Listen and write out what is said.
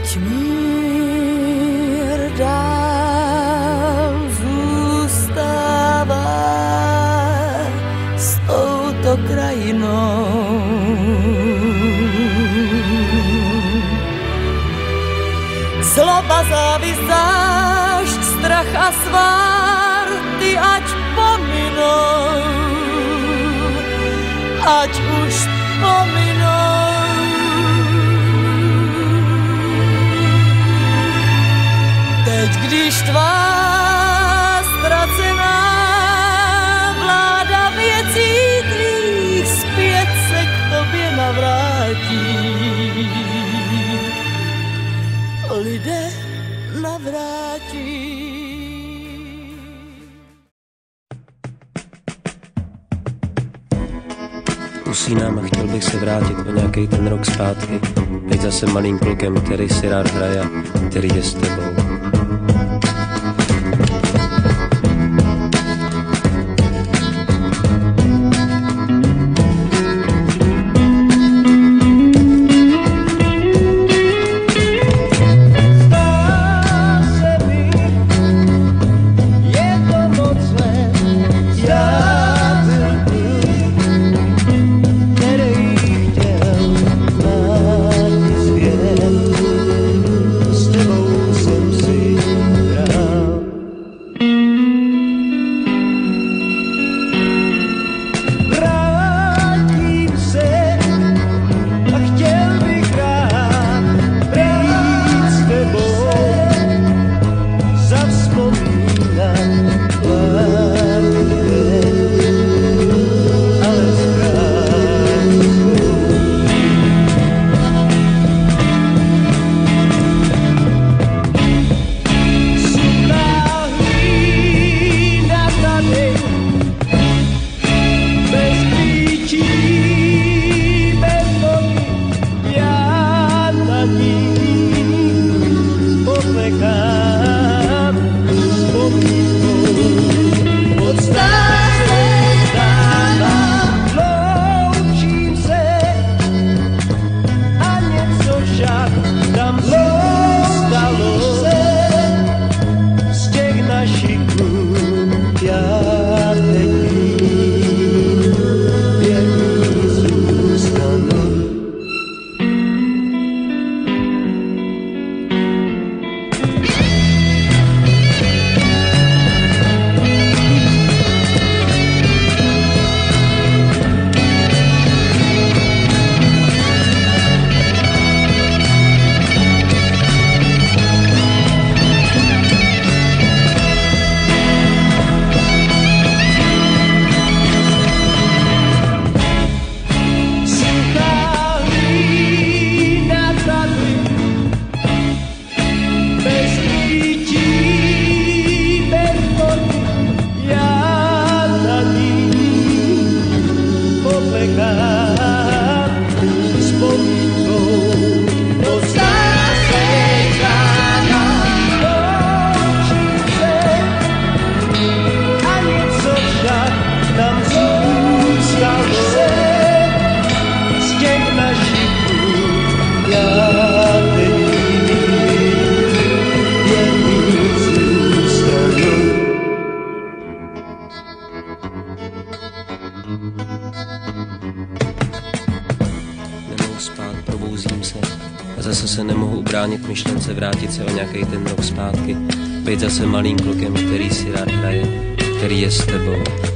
ať mír dál zůstává s touto krajinou. Zloba, závist, zášť, strach a svár, ty ať pominou, ať už pominou. Teď, když tvá ztracená vláda věcí tvých zpět se k tobě navrátí, lidé navrátí. Usínám a chtěl bych se vrátit o nějaký ten rok zpátky. Teď zase malým klukem, který si rád hraje, který je s tebou. Nemohu spát, probouzím se a zase se nemohu ubránit myšlence vrátit se o nějaký ten rok zpátky. Být zase malým klukem, který si rád hraje, který je s tebou.